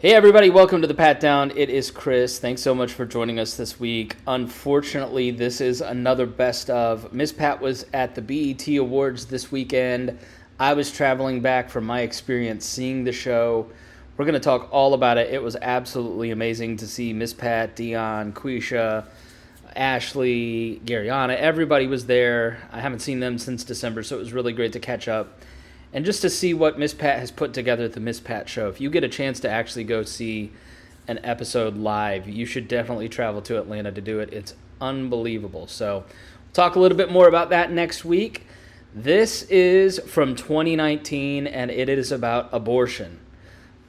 Hey everybody, welcome to the Pat Down. It is Chris. Thanks so much for joining us this week. Unfortunately, this is another best of. Miss Pat was at the BET Awards this weekend. I was traveling back from my experience seeing the show. We're going to talk all about it. It was absolutely amazing to see Miss Pat, Dion, Quisha, Ashley, Garyana. Everybody was there. I haven't seen them since December, so it was really great to catch up. And just to see what Miss Pat has put together at the Miss Pat show. If you get a chance to actually go see an episode live, you should definitely travel to Atlanta to do it. It's unbelievable. So we'll talk a little bit more about that next week. This is from 2019, and it is about abortion.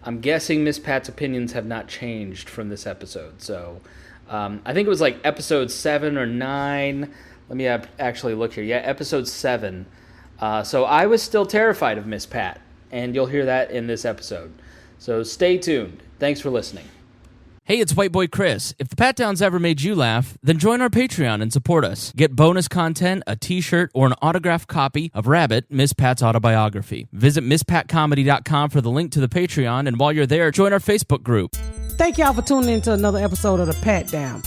I'm guessing Miss Pat's opinions have not changed from this episode. So I think it was like episode 7 or 9. Let me actually look here. Yeah, episode 7. So I was still terrified of Miss Pat, and you'll hear that in this episode. So stay tuned. Thanks for listening. Hey, it's White Boy Chris. If the Pat Downs ever made you laugh, then join our Patreon and support us. Get bonus content, a t-shirt, or an autographed copy of Rabbit, Miss Pat's autobiography. Visit MissPatComedy.com for the link to the Patreon, and while you're there, join our Facebook group. Thank y'all for tuning in to another episode of the Pat Down.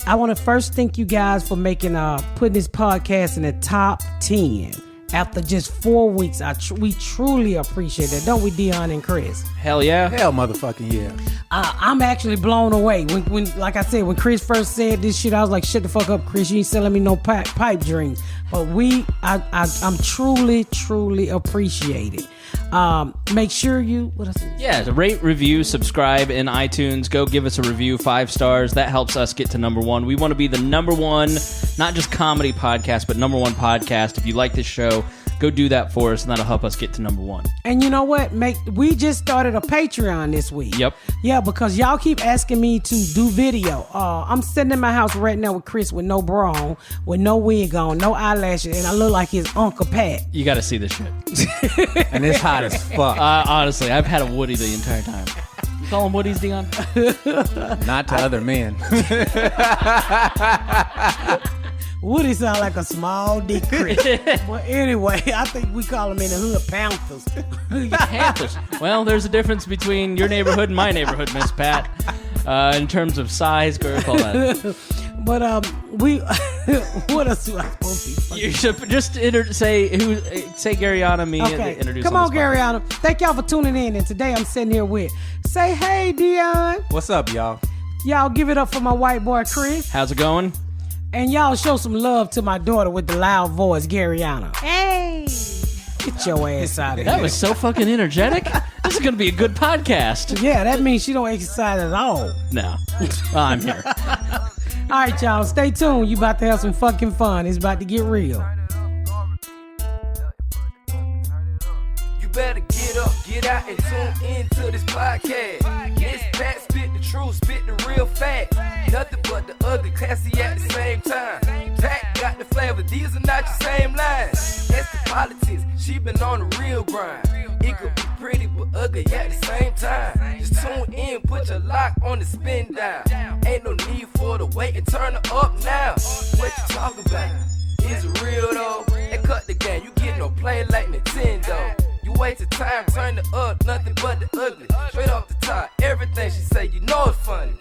I want to first thank you guys for making putting this podcast in the top 10. After just 4 weeks, we truly appreciate that, don't we, Dion and Chris? Hell yeah. Hell motherfucking yeah. I'm actually blown away. When like I said, when Chris first said this shit, I was like, shut the fuck up, Chris. You ain't selling me no pipe dreams. But I'm truly appreciate it. Make sure you, what else? Yeah, to rate, review, subscribe in iTunes. Go give us a review, 5 stars. That helps us get to number 1. We want to be the number 1, not just comedy podcast, but number 1 podcast. If you like this show, go do that for us, and that'll help us get to number 1. And you know what? We just started a Patreon this week. Yep. Yeah, because y'all keep asking me to do video. I'm sitting in my house right now with Chris with no bra on, with no wig on, no eyelashes, and I look like his Uncle Pat. You got to see this shit. And it's hot as fuck. Honestly, I've had a Woody the entire time. You call them Woodies, Dion? Not to other men. Woody sound like a small dick Chris. Well, anyway, I think we call them in the hood Panthers. Panthers. Well, there's a difference between your neighborhood and my neighborhood, Miss Pat, in terms of size, girth, all that. But what else do I supposed to be? You should just say Garyana, me, okay. and introduce. Come on, Garyana. Thank y'all for tuning in, and today I'm sitting here with say hey, Dion. What's up, y'all? Y'all give it up for my white boy Chris. How's it going? And y'all show some love to my daughter with the loud voice, Garyana. Hey! Get your ass out of here. That was so fucking energetic. This is going to be a good podcast. Yeah, that means she don't exercise at all. No. I'm here. All right, y'all. Stay tuned. You about to have some fucking fun. It's about to get real. You better get up, get out, and tune into this podcast. This Pat spit the truth, spit the real fact. Nothing but the ugly, classy at the same time. Pat got the flavor, these are not your same lines. That's the politics, she been on the real grind. It could be pretty but ugly at the same time. Just tune in, put your lock on the spin down. Ain't no need for the wait and turn it up now. What you talking about? Is it real though? They cut the game, you get no play like Nintendo. You wasted time, turn it up, nothing but the ugly. Straight off the top, everything she say, you know it's funny.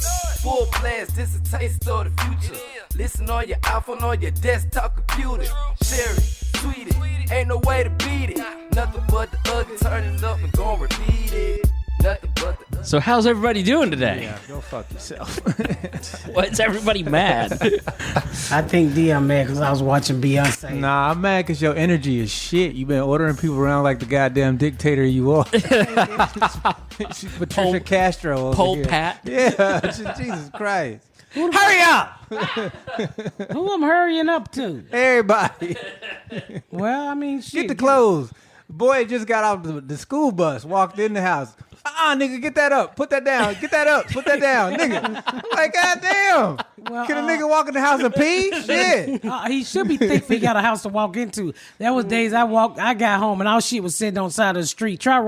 Full blast, this a taste of the future. Listen on your iPhone, on your desktop computer. Share it, tweet it, ain't no way to beat it. Nothing but the ugly, turn it up and gon' repeat it. Nothing but the ugly. So how's everybody doing today? Yeah, go fuck yourself. Why is everybody mad? I think Dion mad because I was watching Beyonce. Nah, I'm mad because your energy is shit. You've been ordering people around like the goddamn dictator you are. Patricia Castro over Pole here. Pat? Yeah, Jesus Christ. Hurry up! Who I'm hurrying up to? Everybody. Well, I mean, shit. Get the clothes. Boy just got off the school bus, walked in the house. Nigga, get that up. Put that down. Get that up. Put that down, nigga. I'm like, goddamn. Well, Can a nigga walk in the house and pee? Shit. He should be thankful he got a house to walk into. That was days I got home and all shit was sitting on the side of the street. Try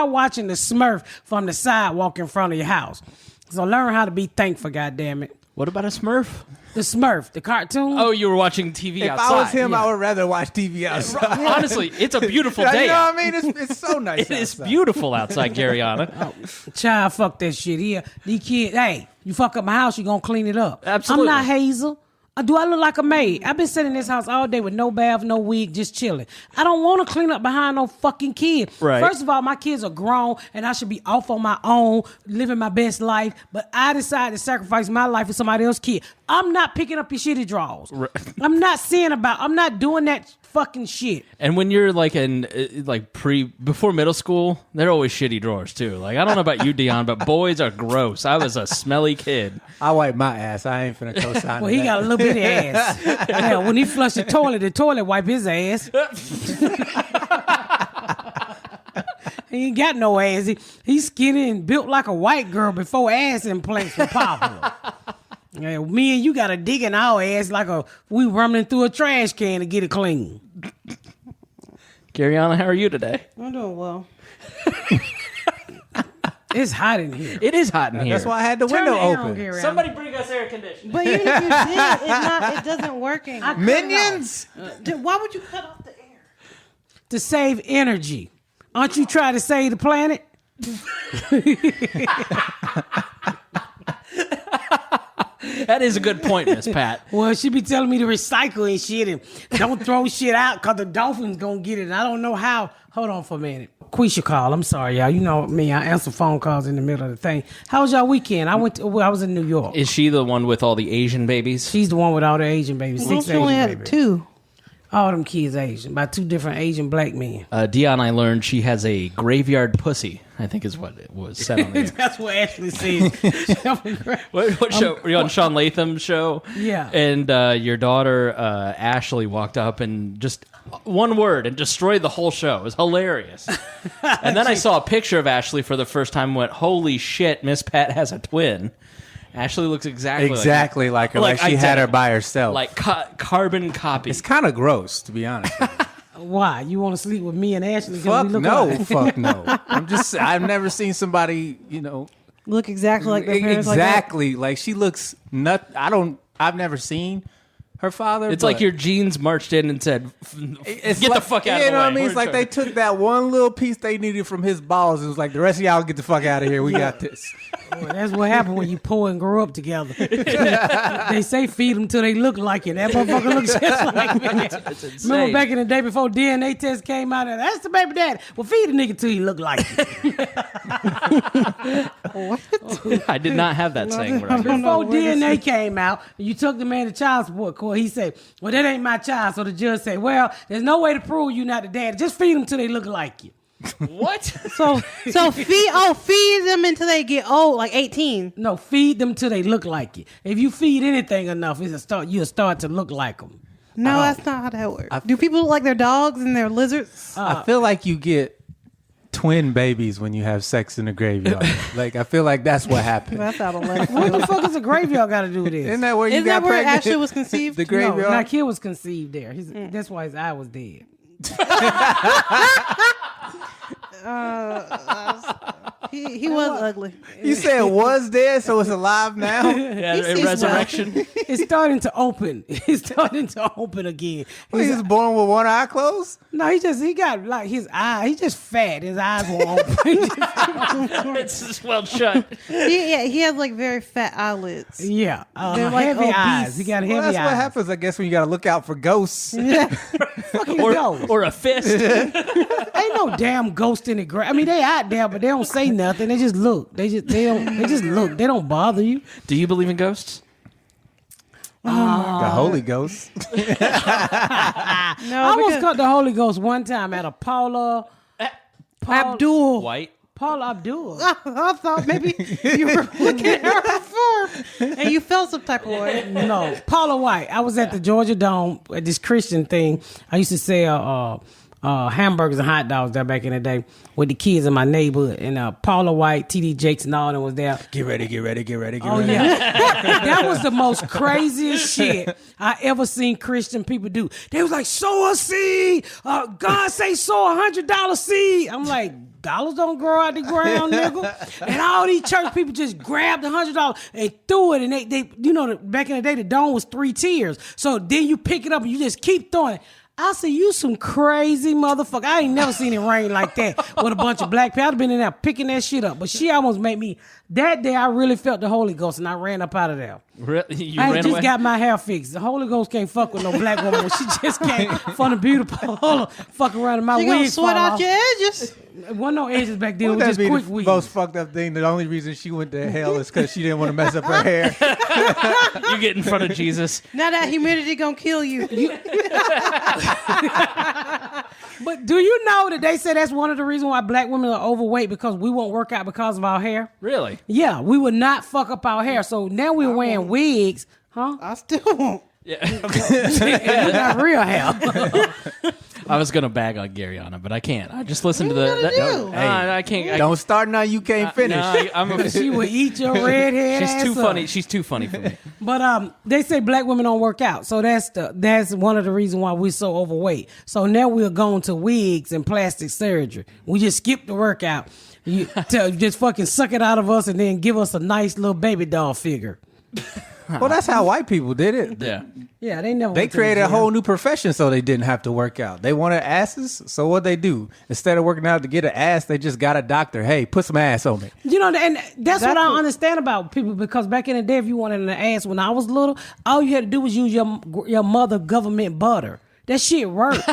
watching the Smurf from the sidewalk in front of your house. So learn how to be thankful, goddammit. What about a Smurf? The Smurf, the cartoon. Oh, you were watching TV If outside. I was him, I would rather watch TV outside. Honestly, it's a beautiful day. You know out. what I mean? It's so nice. It is outside. beautiful outside, Garyana. Child, fuck that shit here. These kids, hey, you fuck up my house, you gonna clean it up. Absolutely. I'm not Hazel. Do I look like a maid? I've been sitting in this house all day with no bath, no wig, just chilling. I don't want to clean up behind no fucking kid. Right. First of all, my kids are grown and I should be off on my own, living my best life. But I decided to sacrifice my life for somebody else's kid. I'm not picking up your shitty drawers. Right. I'm not doing that fucking shit. And when you're like before middle school, they're always shitty drawers too. Like I don't know about you, Dion, but boys are gross. I was a smelly kid. I wipe my ass. I ain't finna co-sign. Well, he got a little bitty ass. Yeah, when he flushed the toilet wipe his ass. He ain't got no ass. He's skinny and built like a white girl before ass implants were popular. Yeah, me and you got to dig in our ass like we rumbling through a trash can to get it clean. Garyana, how are you today? I'm doing well. It's hot in here. It is hot in here. That's why I had the Turn window the air on, open. Gary. Somebody bring us air conditioning. But even if you did, it doesn't working. Minions? Why would you cut off the air? To save energy. Aren't you trying to save the planet? That is a good point, Miss Pat. Well, she be telling me to recycle and shit and don't throw shit out because the dolphins gonna get it. And I don't know how. Hold on for a minute. Quisha call. I'm sorry, y'all. You know me. I answer phone calls in the middle of the thing. How was y'all weekend? I was in New York. Is she the one with all the Asian babies? She's the one with all the Asian babies. Well, 6 she only Asian had babies. 2. All them kids Asian. By 2 different Asian black men. Dion, I learned she has a graveyard pussy, I think is what it was said on the air. That's what Ashley said. What show? Were you on Sean Latham's show? Yeah. And your daughter, Ashley, walked up and just one word and destroyed the whole show. It was hilarious. And then I saw a picture of Ashley for the first time and went, holy shit, Miss Pat has a twin. Ashley looks exactly like her. Like she had her by herself. Like carbon copy. It's kind of gross, to be honest. Why? You want to sleep with me and Ashley? 'Cause Fuck we look no, alike? fuck no. I've never seen somebody, Look exactly like their parents. exactly like she looks I've never seen her father. It's but like your genes marched in and said, it's get like, the fuck out of the way. You know what I mean? We're It's like they took that one little piece they needed from his balls and was like, the rest of y'all get the fuck out of here. We got this. Well, that's what happened when you poor and grow up together. They say feed them till they look like you. That motherfucker looks just like me. insane. Remember back in the day before DNA test came out, and that's the baby daddy. Well, feed a nigga till he look like you. I did not have that saying. Where I grew up. Before DNA came out, you took the man to child support court. He said, well, that ain't my child. So the judge said, well, there's no way to prove you not the daddy. Just feed them till they look like you. What? So feed them until they get old, like 18. No, feed them till they look like you. If you feed anything enough, you'll start to look like them. No, that's not how that works. Do people look like their dogs and their lizards? I feel like you get twin babies when you have sex in the graveyard. Like, I feel like that's what happened. That's out of left. What the fuck is a graveyard got to do with this? Isn't that where you Isn't got that where pregnant? Ashley was conceived? The graveyard? No, my kid was conceived there. That's why his eye was dead. He was ugly. You said it was dead, so it's alive now? Yeah, He a sees resurrection. It's starting to open. It's starting to open again. He was born with one eye closed? No, he got like his eye. He's just fat. His eyes won't open. It's just well shut. He has like very fat eyelids. Yeah, They're like heavy obese. eyes. He got heavy Well, that's eyes. what happens, I guess, when you got to look out for ghosts. Fucking ghosts. Or a fist. Ain't no damn ghost in the grave. I mean, they out there, but they don't say nothing. They just look. They just look. They don't bother you. Do you believe in ghosts? The Holy Ghost. No, I almost because caught the Holy Ghost one time at a Paula Abdul. White. Paula Abdul. I thought maybe you were looking at her before and you felt some type of way. No, Paula White. I was at the Georgia Dome at this Christian thing. I used to say hamburgers and hot dogs there back in the day with the kids in my neighborhood. And Paula White, TD Jakes, and all them was there. Get ready. Oh, yeah. That was the most craziest shit I ever seen Christian people do. They was like, sow a seed. God say sow $100 seed. I'm like, dollars don't grow out the ground, nigga. And all these church people just grabbed $100 and threw it. And they back in the day, the dome was 3 tiers. So then you pick it up and you just keep throwing it. I said, you some crazy motherfucker. I ain't never seen it rain like that with a bunch of black people. I'd been in there picking that shit up. But she almost made me, that day I really felt the Holy Ghost and I ran up out of there. You I ran just away? got my hair fixed. The Holy Ghost can't fuck with no black woman. She just came from the beautiful fucking around in my You gonna wigs. sweat fall out off. your edges? Wasn't no edges back then. It Wouldn't was that just be quick the weeds. most fucked up thing? The only reason she went to hell is because she didn't want to mess up her hair. You get in front of Jesus. Now that humidity gonna kill you. But do you know that they say that's one of the reasons why black women are overweight, because we won't work out because of our hair? Really? Yeah, we would not fuck up our hair. So now we're wearing wigs, huh? I still won't. Yeah. You got real hair. I was gonna bag on Garyana, but I can't. I just listened to What the. you gonna do? I can't. Don't start now. You can't finish. No, I'm a, She would eat your red hair. she's too funny. She's too funny for me. But they say black women don't work out, so that's one of the reasons why we're so overweight. So now we're going to wigs and plastic surgery. We just skip the workout. You just fucking suck it out of us and then give us a nice little baby doll figure. Well, that's how white people did it. Yeah. Yeah, they never. They went to the created a gym. whole new profession so they didn't have to work out. They wanted asses, so what they do? Instead of working out to get an ass, they just got a doctor. Hey, put some ass on me. You know, and that's what I don't understand about people, because back in the day, if you wanted an ass when I was little, all you had to do was use your mother government butter. That shit worked.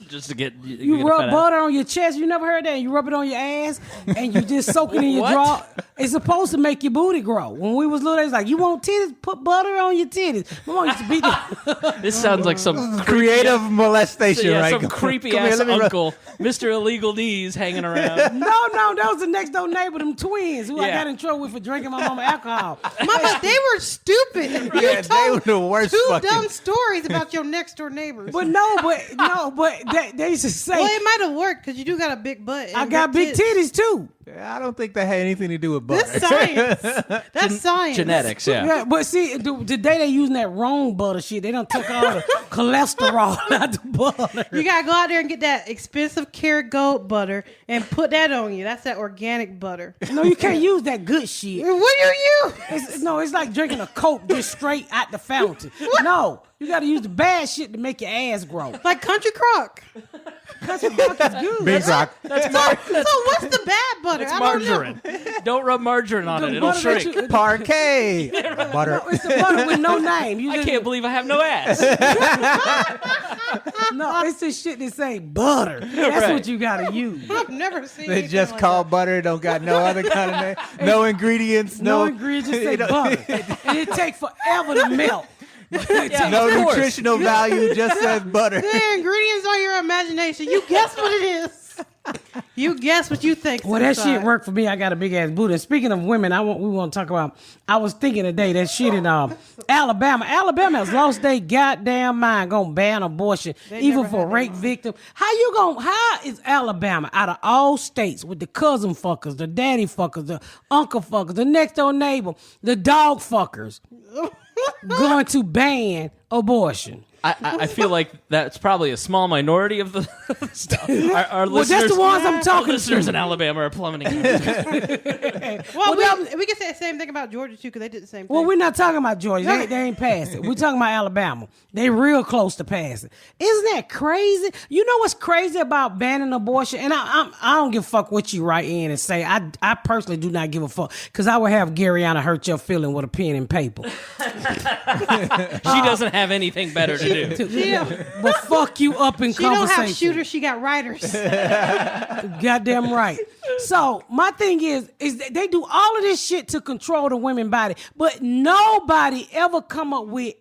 Just to get You get a rub fat butter on your chest. You never heard that? You rub it on your ass and you just soak it in your What? draw. It's supposed to make your booty grow. When we was little, they was like, you want titties? Put butter on your titties. My mom used to beat the... ass. This sounds like some Creative molestation, yeah, right? some creepy Come here, ass let me rub- uncle, Mr. Illegal D's, hanging around. No, that was the next door neighbor, them twins, who I Yeah. got in trouble with for drinking my mama alcohol. Mama, they were stupid. You Yeah, they were told the worst two fucking- dumb stories about your next door neighbors. But they used to say, Well, it might have worked because you do got a big butt. and I got big tits. titties too. I don't think that had anything to do with butter. That's science. That's science. Genetics, yeah. Yeah, but see, today they using that wrong butter shit. They done took all the cholesterol out the butter. You gotta go out there and get that expensive carrot goat butter and put that on you. That's that organic butter. No, you can't use that good shit. What do you use? It's like drinking a Coke just straight out the fountain. No, you got to use the bad shit to make your ass grow. Like country crock. Country Crock is good. Big rock. So what's the bad butter? It's I don't know. margarine. Don't rub margarine on The it. It'll butter that shrink. you- Parquet. Butter. No, it's the butter with no name. You I just- can't believe I have no ass. No, it's the shit that say butter. That's Right. what you got to use. I've never seen They anything just like call butter. Don't got no other kind of name. No ingredients. No No, ingredients, just say you know, butter. And it take forever to melt. Yeah, No of course. nutritional value. Just says butter. The ingredients are your imagination. You guess what it is. You guess what you think. Well, that shit worked for me. I got a big ass booty. And speaking of women, we want to talk about. I was thinking today that shit in Alabama. Alabama has lost their goddamn mind. Gonna ban abortion, even never for had that rape mind. victims. How is Alabama out of all states with the cousin fuckers, the daddy fuckers, the uncle fuckers, the next door neighbor, the dog fuckers, going to ban abortion? I feel like that's probably a small minority of the stuff. Our Well, listeners, that's the ones I'm talking our listeners to. in Alabama are plummeting. Well, we can say the same thing about Georgia too, because they did the same thing. Well, we're not talking about Georgia. They ain't passed it. We're talking about Alabama. They real close to passing. Isn't that crazy? You know what's crazy about banning abortion? And I don't give a fuck what you write in and say. I personally do not give a fuck, because I would have Garyana hurt your feeling with a pen and paper. She doesn't have anything better to do. But fuck you up in she don't conversation. have shooters, she got writers. Goddamn right. So my thing is that they do all of this shit to control the women body, but nobody ever come up with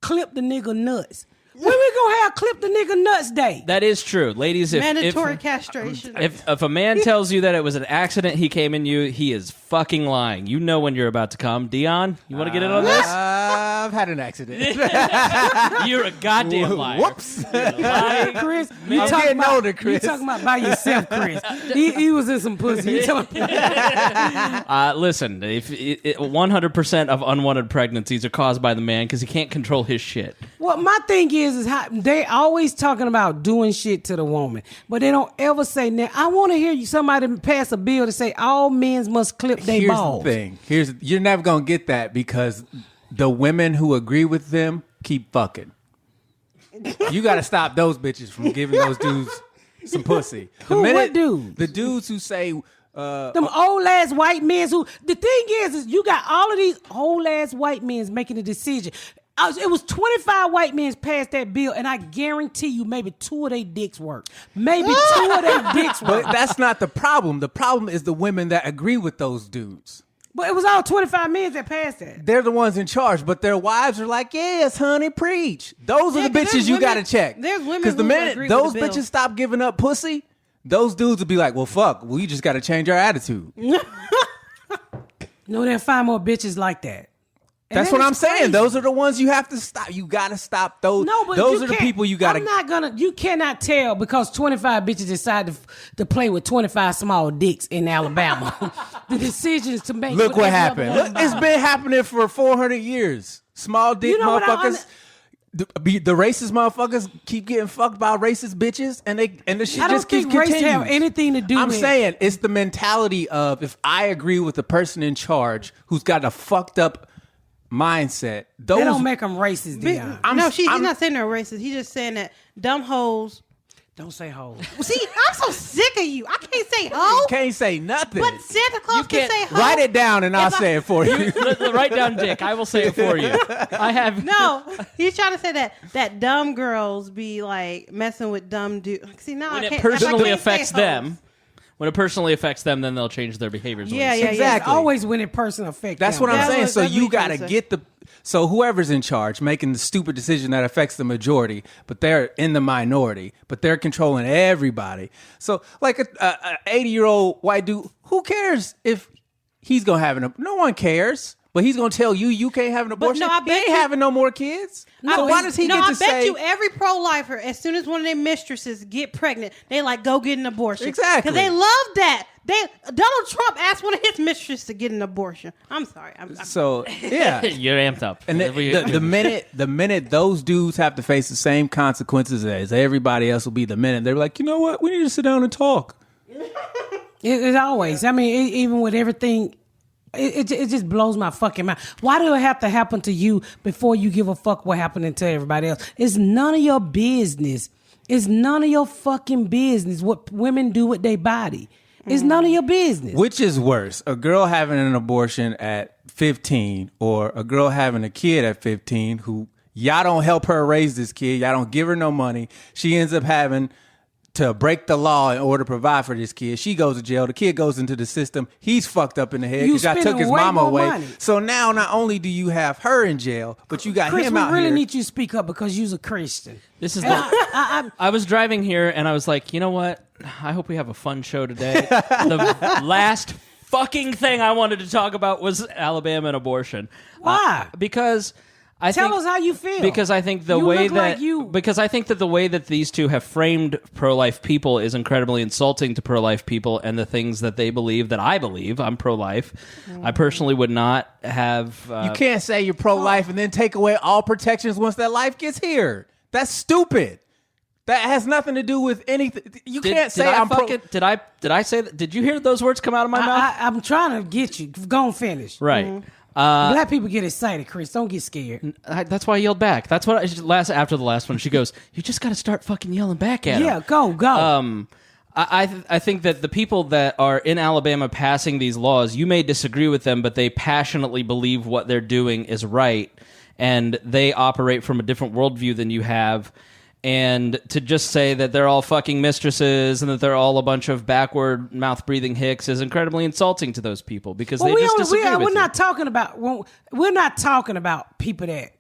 clip the nigga nuts. When we gonna have clip the nigga nuts day? That is true, ladies. Mandatory castration. If a man tells you that it was an accident, he came in you, he is fucking lying. You know when you're about to come. Dion, you want to get in on this? I've had an accident. You're a goddamn liar. Whoops. Chris, you I'm talking getting about, older, Chris. You talking about by yourself, Chris. He was in some pussy. You talking Listen, if 100% of unwanted pregnancies are caused by the man because he can't control his shit. Well, my thing is how they always talking about doing shit to the woman, but they don't ever say, now, I want to hear you somebody pass a bill to say all men must clip their balls. Here's the thing. You're never going to get that because the women who agree with them keep fucking. You got to stop those bitches from giving those dudes some pussy. What dudes? The dudes who say... Them old ass white men who... The thing is you got all of these old ass white men making a decision. It was 25 white men passed that bill, and I guarantee you maybe 2 of their dicks work. Maybe 2 of their dicks work. But that's not the problem. The problem is the women that agree with those dudes. But it was all 25 men that passed that. They're the ones in charge, but their wives are like, yes, honey, preach. Those are the 'cause bitches you got to women- check. there's women Because the who minute agree those with the bill. bitches stop giving up pussy, those dudes will be like, well, fuck, we just got to change our attitude. No, there are 5 more bitches like that. And That's that what is I'm saying. crazy. Those are the ones you have to stop. You got to stop those. No, but those you are the can't- people you got to. I'm not gonna. You cannot tell because 25 bitches decide to play with 25 small dicks in Alabama. The decisions to make. Look what every other happened. woman Look, it's buy. been happening for 400 years. Small dick You know what I motherfuckers. The racist motherfuckers keep getting fucked by racist bitches, and the shit I don't just keeps think race continuing. have anything to do I'm with. saying it's the mentality of if I agree with the person in charge who's got a fucked up mindset. Those That don't make them racist, Dion. He's not saying they're racist. He's just saying that dumb hoes. Don't say hoes. See, I'm so sick of you. I can't say hoe, can't say nothing. but Santa Claus can can't- say hoe. Write it down and I'll say it for you. Write down dick. I will say it for you. I have No, he's trying to say that dumb girls be like messing with dumb dudes. See, now when I it can't. personally I can't say affects hoes. them. When it personally affects them, then they'll change their behaviors. Yeah, yeah, Exactly. Always when it person affects. That's them. what I'm That's saying. what- So that's what you he's got trying to to get so whoever's in charge making the stupid decision that affects the majority, but they're in the minority, but they're controlling everybody. So like a 80-year-old white dude, who cares if he's gonna have no one cares. But he's gonna tell you can't have an abortion. no, I he bet ain't you- having no more kids. So why does he get to I bet say? you every pro-lifer, as soon as one of their mistresses get pregnant, they like go get an abortion. Exactly. Because they love that. Donald Trump asked one of his mistresses to get an abortion. I'm sorry. I'm So yeah, You're amped up. and the minute those dudes have to face the same consequences as everybody else will be, the minute they're like, you know what, we need to sit down and talk. It always. I mean, even with everything. It just blows my fucking mind. Why do it have to happen to you before you give a fuck what happening to everybody else? It's none of your business. It's none of your fucking business what women do with their body. It's none of your business. Which is worse, a girl having an abortion at 15 or a girl having a kid at 15 who y'all don't help her raise this kid, y'all don't give her no money. She ends up having to break the law in order to provide for this kid. She goes to jail. The kid goes into the system. He's fucked up in the head You because y'all took spending his way mama more away. money. So now not only do you have her in jail, but you got Chris, him we out really here. need you to speak up because you're a Christian. This is the. I was driving here and I was like, you know what? I hope we have a fun show today. The last fucking thing I wanted to talk about was Alabama and abortion. Why? Because I Tell think, us how you feel. Because I think the You way look that like you- because I think that the way that these two have framed pro-life people is incredibly insulting to pro-life people and the things that they believe that I believe. I'm pro-life. I personally would not have. You can't say you're pro-life and then take away all protections once that life gets here. That's stupid. That has nothing to do with anything. You can't say I'm pro. Did I say that? Did you hear those words come out of my mouth? I'm trying to get you. Go and finish. Right. Black people get excited, Chris. Don't get scared. That's why I yelled back. That's what after the last one. She goes, "You just got to start fucking yelling back at him." Yeah, go. I think that the people that are in Alabama passing these laws, you may disagree with them, but they passionately believe what they're doing is right, and they operate from a different worldview than you have. And to just say that they're all fucking mistresses and that they're all a bunch of backward mouth-breathing hicks is incredibly insulting to those people because they just disagree with we're you. not talking about people that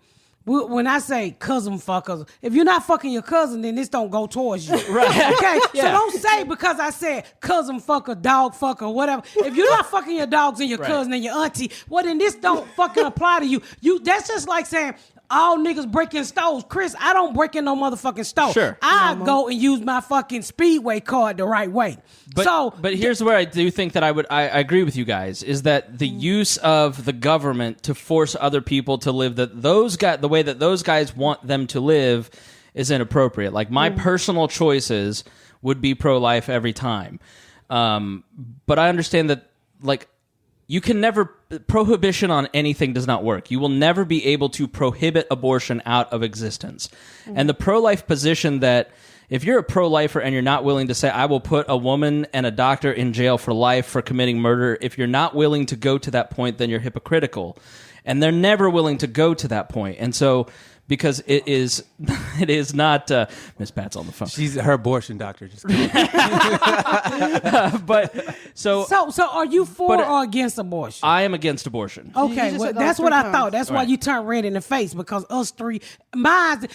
When I say cousin fuckers, if you're not fucking your cousin, then this don't go towards you. Right. Okay? Yeah. So don't say because I said cousin fucker, dog fucker, whatever. If you're not fucking your dogs and your cousin and your auntie, well, then this don't fucking apply to you. That's just like saying all niggas break in stores. Chris, I don't break in no motherfucking store. Sure. I go and use my fucking Speedway card the right way. But here's where I do think that I agree with you guys is that the use of the government to force other people to live the way that those guys want them to live is inappropriate. Like my personal choices would be pro-life every time, but I understand that like you can never prohibition on anything does not work. You will never be able to prohibit abortion out of existence, and the pro-life position that. If you're a pro-lifer and you're not willing to say, I will put a woman and a doctor in jail for life for committing murder, if you're not willing to go to that point, then you're hypocritical. And they're never willing to go to that point. And so, because it is not, Miss Pat's on the phone. She's her abortion doctor. Just But, so are you for or against abortion? I am against abortion. Okay, just well, said that's those what three I times. thought. That's why you turned red in the face because us three, you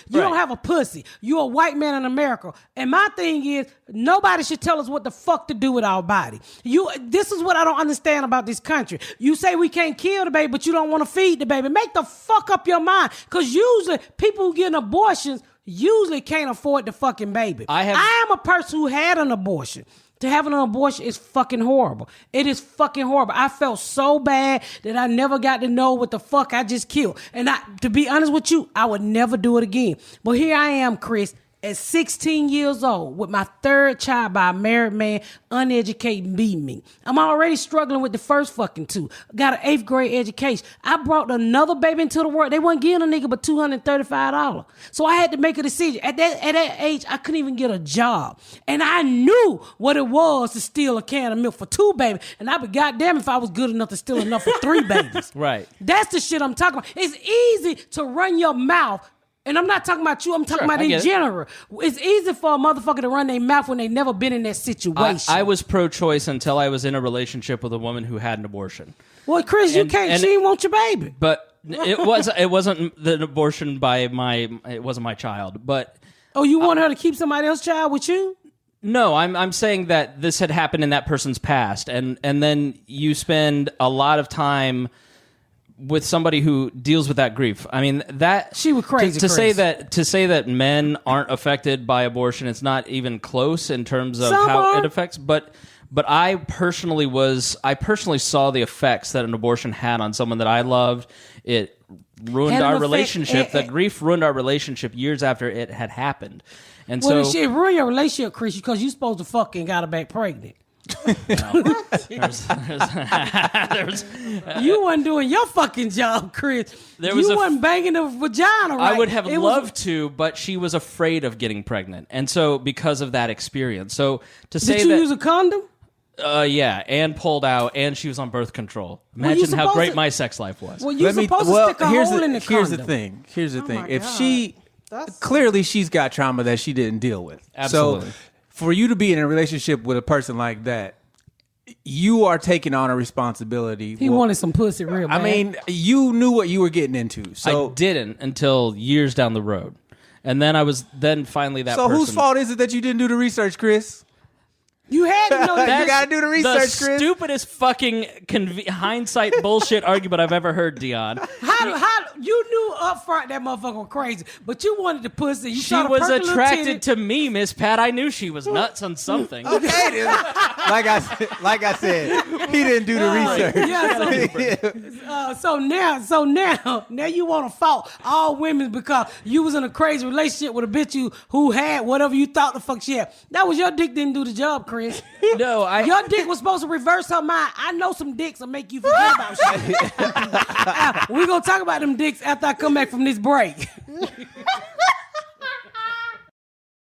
don't have a pussy. You're a white man in America. And my thing is, nobody should tell us what the fuck to do with our body. This is what I don't understand about this country. You say we can't kill the baby, but you don't want to feed the baby. Make the fuck up your mind. Because usually, people who get abortions usually can't afford the fucking baby. I am a person who had an abortion. To have an abortion is fucking horrible. It is fucking horrible. I felt so bad that I never got to know what the fuck I just killed. And to be honest with you, I would never do it again. But here I am, Chris, at 16 years old with my third child by a married man, uneducated, beating me. I'm already struggling with the first fucking two. Got an 8th grade education. I brought another baby into the world. They wasn't giving a nigga but $235. So I had to make a decision. At that age, I couldn't even get a job. And I knew what it was to steal a can of milk for 2 babies. And I'd be goddamn if I was good enough to steal enough for 3 babies. Right. That's the shit I'm talking about. It's easy to run your mouth. And I'm not talking about you. I'm talking about in general. It's easy for a motherfucker to run their mouth when they've never been in that situation. I was pro-choice until I was in a relationship with a woman who had an abortion. Well, Chris, she didn't want your baby. But it wasn't the abortion it wasn't my child. But you want her to keep somebody else's child with you? No, I'm saying that this had happened in that person's past, and then you spend a lot of time with somebody who deals with that grief. I mean, that she was crazy. To say that men aren't affected by abortion, it's not even close in terms of it affects. But I personally saw the effects that an abortion had on someone that I loved. It ruined our relationship. The grief ruined our relationship years after it had happened. And so it ruined your relationship, Chris, because you supposed to fucking got her back pregnant. You wasn't doing your fucking job, Chris. You wasn't banging the vagina right. I would have loved to, but she was afraid of getting pregnant. And so because of that experience. So to say Did you use a condom? Yeah, and pulled out, and she was on birth control. Imagine how great my sex life was. Well, you're supposed to stick a hole in the condom. Here's the thing. If clearly she's got trauma that she didn't deal with. Absolutely. So for you to be in a relationship with a person like that, you are taking on a responsibility. He wanted some pussy real bad. I mean, you knew what you were getting into. So I didn't until years down the road. And then finally that person. So whose fault is it that you didn't do the research, Chris? You had to know that. You got to do the research, Chris. Stupidest fucking hindsight bullshit argument I've ever heard, Dion. How you knew up front that motherfucker was crazy, but you wanted the pussy. She was attracted to me, Miss Pat. I knew she was nuts on something. Okay, like I said, he didn't do the research. Yeah. So now you want to fault all women because you was in a crazy relationship with a bitch who had whatever you thought the fuck she had. That was your dick didn't do the job, Chris. No, your dick was supposed to reverse her mind. I know some dicks will make you forget about shit. We're gonna talk about them dicks after I come back from this break.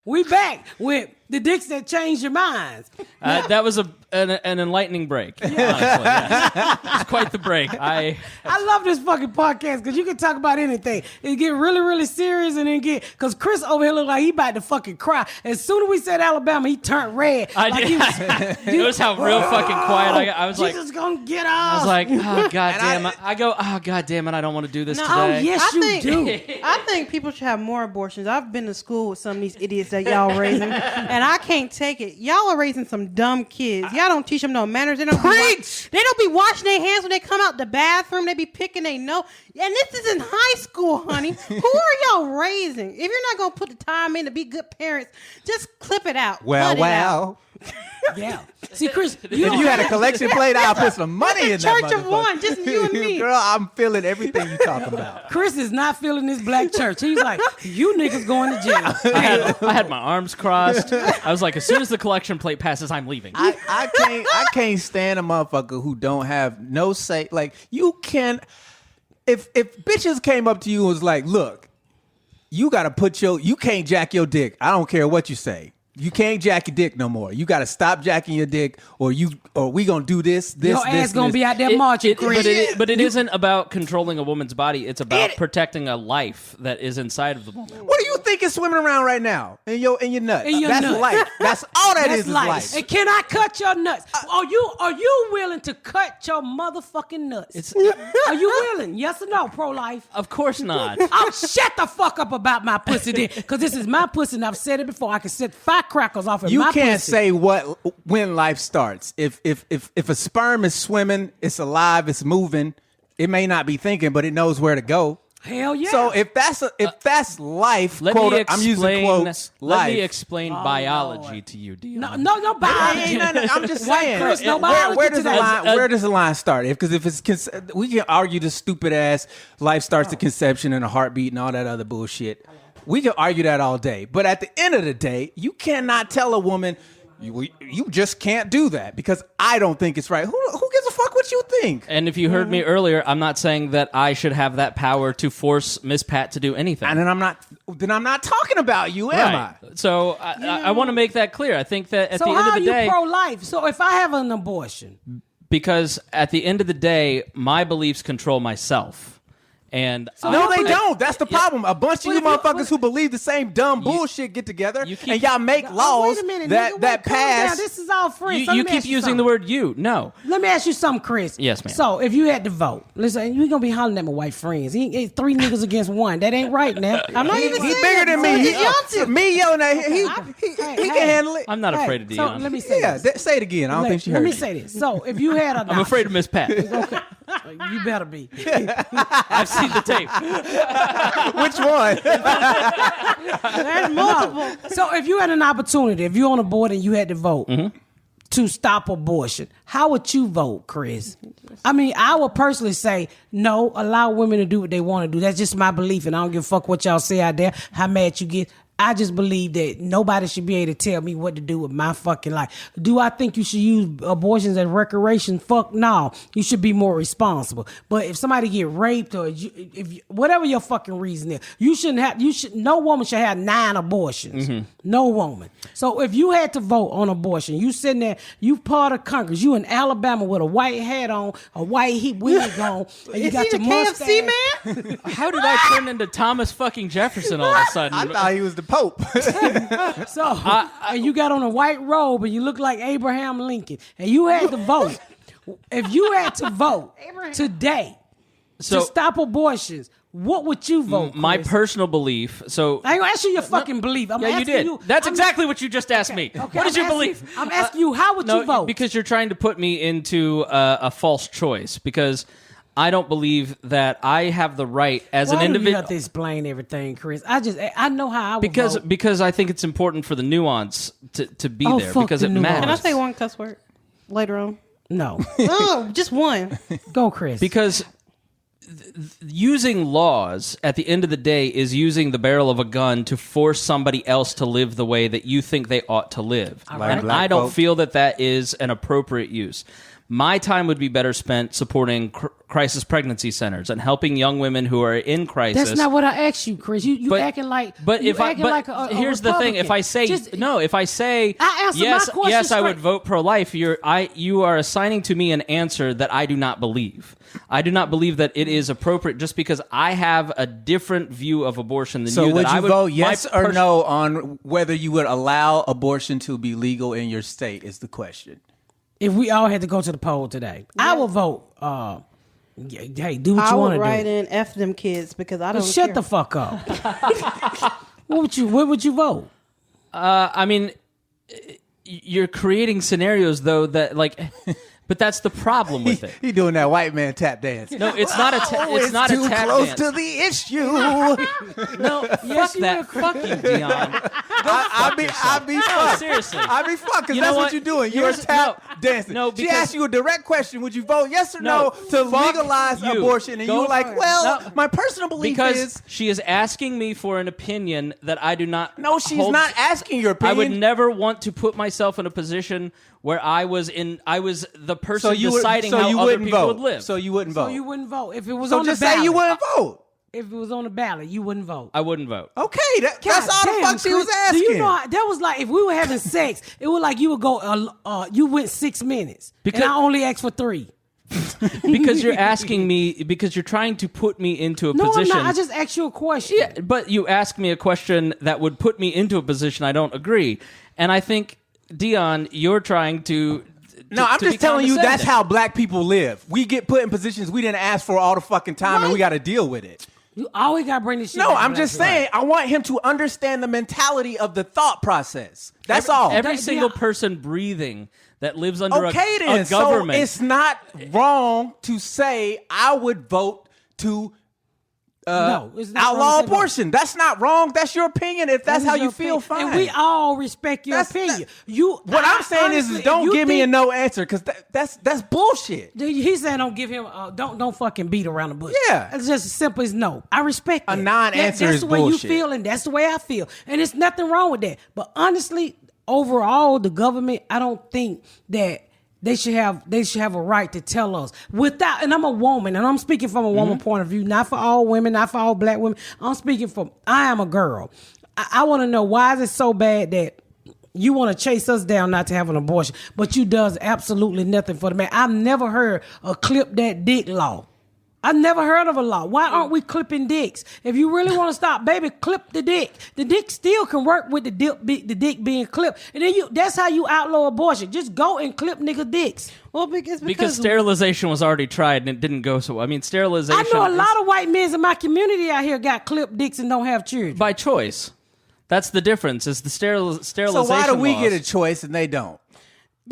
We back with the dicks that change your minds. That was an enlightening break. Honestly, yes. It's quite the break. I love this fucking podcast because you can talk about anything. It get really, really serious and then because Chris over here look like he about to fucking cry. As soon as we said Alabama, he turned red. Notice how real fucking quiet I was. Like, Jesus gonna get off. I was like, oh goddamn! I go, oh goddamn it! I don't want to do this today. Oh yes, you do. I think people should have more abortions. I've been to school with some of these idiots that y'all raising, and I can't take it. Y'all are raising some dumb kids. Y'all don't teach them no manners. They don't be washing their hands when they come out the bathroom. They be picking their nose. And this is in high school, honey. Who are y'all raising? If you're not gonna put the time in to be good parents, just clip it out. Cut it out. Yeah. See, Chris, if you had a collection plate, I'll put some money in that church of one, just you and me. Girl, I'm feeling everything you're talking about. Chris is not feeling this black church. He's like, you niggas going to jail. I had my arms crossed. I was like, as soon as the collection plate passes, I'm leaving. I can't stand a motherfucker who don't have no say. Like, you can, if bitches came up to you and was like, look, you got to you can't jack your dick. I don't care what you say. You can't jack your dick no more. You got to stop jacking your dick, or we gonna do this. Your ass gonna be out there marching, Chris. But it isn't about controlling a woman's body. It's about protecting a life that is inside of the woman. What do you think is swimming around right now in your nuts? That's nuts. life. That's all That's is life. And can I cut your nuts? Are you willing to cut your motherfucking nuts? Are you willing? Yes or no, pro-life? Of course not. Oh, shut the fuck up about my pussy then, because this is my pussy and I've said it before. I can set firecrackers off of my pussy. You can't say when life starts. If a sperm is swimming, it's alive, it's moving, it may not be thinking, but it knows where to go. Hell yeah. So if that's life, I'm using quotes. Let me explain biology to you, Dion. No biology. I'm just saying. Chris, no biology where does the line start? Because if it's we can argue this stupid ass life starts at conception and a heartbeat and all that other bullshit. We can argue that all day. But at the end of the day, you cannot tell a woman, you just can't do that, because I don't think it's right. Who gives a fuck what you think? And if you heard me earlier, I'm not saying that I should have that power to force Miss Pat to do anything. And then I'm not talking about you, am I? So I want to make that clear. I think that at the end of the day... So how are you pro-life? So if I have an abortion... Because at the end of the day, my beliefs control myself. And no, they don't. That's the problem. A bunch of you motherfuckers who believe the same dumb bullshit get together and y'all make laws that pass. This is all free. You keep using the word "you." No. Let me ask you something, Chris. Yes, ma'am. So if you had to vote, listen, you gonna be hollering at my white friends. He ain't three niggas against one. That ain't right now. I'm not even. He's bigger than me. Me yelling at him. He can handle it. I'm not afraid of Dion. So let me say this. Say it again. I don't think she heard. Let me say this. So if you had I'm afraid of Miss Pat. Okay. You better be. I've seen the tape. Which one? There's multiple. So if you had an opportunity, if you're on a board and you had to vote to stop abortion, how would you vote, Chris? I mean, I would personally say no, allow women to do what they want to do. That's just my belief, and I don't give a fuck what y'all say out there, how mad you get. I just believe that nobody should be able to tell me what to do with my fucking life. Do I think you should use abortions as recreation? Fuck no. You should be more responsible. But if somebody get raped or whatever your fucking reason is, no woman should have 9 abortions. Mm-hmm. No woman. So if you had to vote on abortion, you sitting there, you part of Congress, you in Alabama with a white hat on, a white wig on, and you got your mustache. KFC man? How did I turn into Thomas fucking Jefferson all of a sudden? I thought he was the Pope. So, and you got on a white robe and you look like Abraham Lincoln, and you had to vote. If you had to vote today to stop abortions, what would you vote, Chris? My personal belief. So I ain't gonna ask you your fucking belief. You did. That's exactly what you just asked me. Okay, what is your belief? I'm asking you, how would you vote? Because you're trying to put me into a false choice. Because I don't believe that I have the right as an individual. You have to explain everything, Chris. I know how I would vote. Because I think it's important for the nuance to be there, because it matters. Can I say one cuss word later on? No. No, just one. Go, Chris. Because using laws at the end of the day is using the barrel of a gun to force somebody else to live the way that you think they ought to live. And I don't feel that is an appropriate use. My time would be better spent supporting crisis pregnancy centers and helping young women who are in crisis. That's not what I asked you, Chris. You acting like. But you if I, acting but like a here's the thing: if I say if I say I answered yes, my question yes, I would straight. vote pro-life. You are assigning to me an answer that I do not believe. I do not believe that it is appropriate just because I have a different view of abortion than So you. would that you I would vote yes or no on whether you would allow abortion to be legal in your state? Is the question. If we all had to go to the poll today, I will vote. Hey, do what I you want would to write do. in F them kids because I don't Shut care. the fuck up. What would you vote? I mean, you're creating scenarios though that like. But that's the problem with it. He doing that white man tap dance. No, it's not a it's not too a tap close dance. to the issue. No, fuck that. Fuck you, Dion. I be No, fucked. seriously. I be fucked because You know that's what what? you're doing. You're tap dancing. No, she because- asked you a direct question. Would you vote yes or No, no to fuck legalize you. abortion? And Go you were like, for it. well, No. my personal belief Because is. she is asking me for an opinion that I do not. No, she's hold- not asking your I opinion. would never want to put myself in a position where I was the person so you would, deciding so how you other wouldn't people vote. would live. So you wouldn't vote. So you wouldn't vote if it was So on the just ballot. say you wouldn't vote. If it was on the ballot, you wouldn't vote. I wouldn't vote. Okay, that's God all the damn, fuck she was Chris. asking. Do you know that was like if we were having sex, it was like you would go. You went 6 minutes, Because- and I only asked for 3. Because you're asking me, because you're trying to put me into a No, position. I'm not. I just asked you a question. Yeah, but you ask me a question that would put me into a position I don't agree. And I think, Dion, you're trying to. No, I'm to just be telling you that's condescending. how black people live. We get put in positions we didn't ask for all the fucking time, and we got to deal with it. You always got to bring this shit. No, back to I'm black just people. saying, I want him to understand the mentality of the thought process. That's all. Every That- single yeah. person breathing that lives under Okay, then. a government. So it's not wrong to say I would vote to No, it's not wrong outlaw to say no. abortion. That's not wrong. That's your opinion. If that's That how is you your feel, opinion. fine. And we all respect your That's opinion. What I'm saying is honestly, don't you give me a think- no answer because that's bullshit. He's saying don't give him. Don't fucking beat around the bush. Yeah. It's just as simple as no. I respect A that. non-answer That's is the way bullshit. you feel, and that's the way I feel, and it's nothing wrong with that. But honestly, overall, the government, I don't think that they should have a right to tell us without. And I'm a woman, and I'm speaking from a woman point of view, not for all women, not for all black women. I'm speaking from. I am a girl. I want to know why is it so bad that you want to chase us down not to have an abortion, but you does absolutely nothing for the man. I've never heard a clip that dick law. I've never heard of a law. Why aren't we clipping dicks? If you really want to stop, baby, clip the dick. The dick still can work with the dick being clipped. And then that's how you outlaw abortion. Just go and clip nigga dicks. Well, because sterilization was already tried and it didn't go so well. I mean, sterilization. I know a is lot of white men in my community out here got clipped dicks and don't have children. by choice. That's the difference. Is the sterilization. So why do we laws. get a choice and they don't?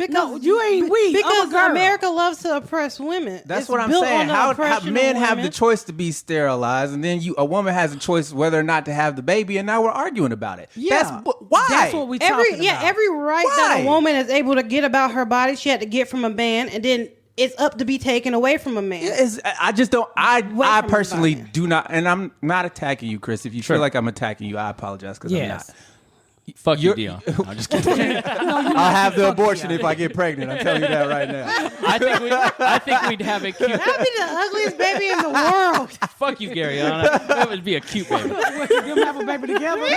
No, you ain't we. I'm a Because girl. America loves to oppress women. That's It's what I'm built saying. on the How oppression men of have the women. choice to be sterilized, and then a woman has a choice whether or not to have the baby, and now we're arguing about it. Yeah. Why? That's what we talking about. Every right that Why? a woman is able to get about her body, she had to get from a man, and then it's up to be taken away from a man. I just don't. I from personally everybody. do not, and I'm not attacking you, Chris. If you feel like I'm attacking you, I apologize because I'm Yes. not. Fuck you, Dion. I'm just kidding. I'll have the abortion if I get pregnant. I'm telling you that right now. I think we'd have a cute. That'd be the ugliest baby in the world. Fuck you, Garyana. That would be a cute baby. Them have a baby together.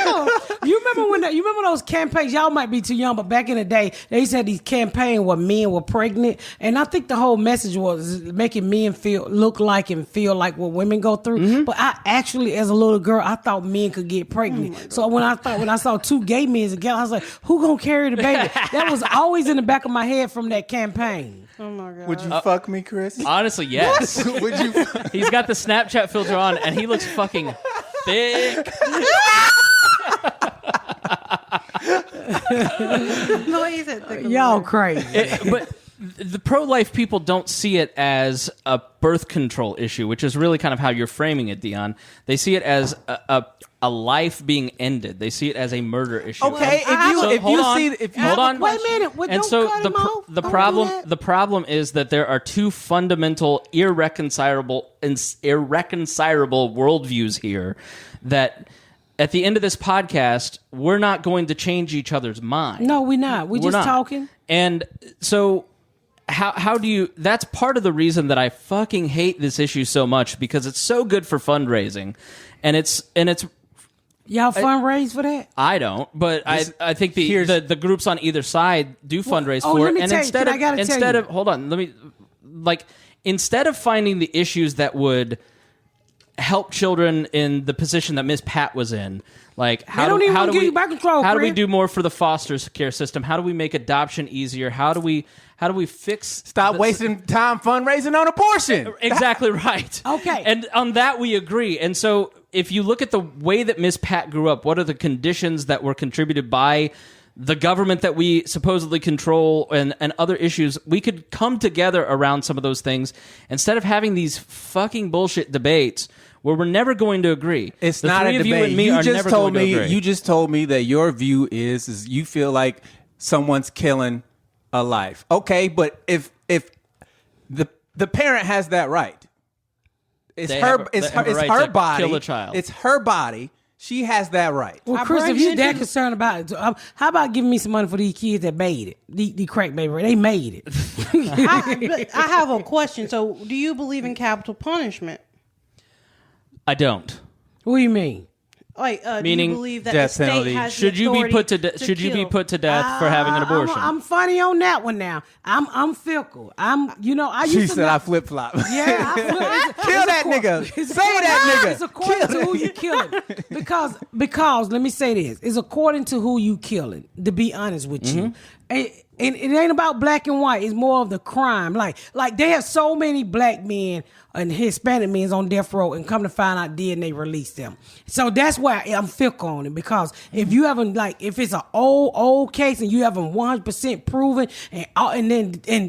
You remember those campaigns? Y'all might be too young, but back in the day, they used to have these campaigns where men were pregnant, and I think the whole message was making men look like and feel like what women go through. Mm-hmm. But I actually, as a little girl, I thought men could get pregnant. So when I saw two gay men together, I was like, who gonna carry the baby? That was always in the back of my head from that campaign. Oh my god. Would you fuck me, Chris? Honestly, yes. Would you? He's got the Snapchat filter on, and he looks fucking thick. No, he said thick of Y'all her. crazy. But the pro-life people don't see it as a birth control issue, which is really kind of how you're framing it, Dion. They see it as a life being ended. They see it as a murder issue. Okay, Hold on. Wait a minute. Well, And don't so cut him off. the Don't problem do that. the problem is that there are two fundamental irreconcilable worldviews here that at the end of this podcast we're not going to change each other's mind. No, we're not. We're just not. talking. And so how do you? That's part of the reason that I fucking hate this issue so much, because it's so good for fundraising, and it's Y'all fundraise for that? I don't, but I think the groups on either side do fundraise for it. And instead of finding the issues that would help children in the position that Miss Pat was in, like how do we do more for the foster care system? How do we make adoption easier? How do we fix? Stop wasting time fundraising on abortion. Exactly right. Okay, and on that we agree. And so, if you look at the way that Miss Pat grew up, what are the conditions that were contributed by the government that we supposedly control and other issues? We could come together around some of those things instead of having these fucking bullshit debates where we're never going to agree. It's not a debate. You and me are never going to agree. You just told me that your view is you feel like someone's killing a life. Okay, but if the parent has that right. It's her body. Kill a child. It's her body. She has that right. Well, Chris, if you're that concerned about it, how about giving me some money for these kids that made it? The crack baby, they made it. I have a question. So, do you believe in capital punishment? I don't. What do you mean? Like, meaning do you believe that death the state penalty. has Should the you be authority put to to should you be kill? put to death for having an abortion? I'm funny on that one now. I'm fickle. I used She to said I flip flop. Yeah, Kill that nigga. Say that nigga. It's according to who you killing. Because let me say this: it's according to who you killing. To be honest with you, and it ain't about black and white. It's more of the crime. Like they have so many black men and Hispanic men on death row, and come to find out DNA released them. So that's why I'm fickle on it, because if you haven't, if it's an old case and you haven't 100% proven, and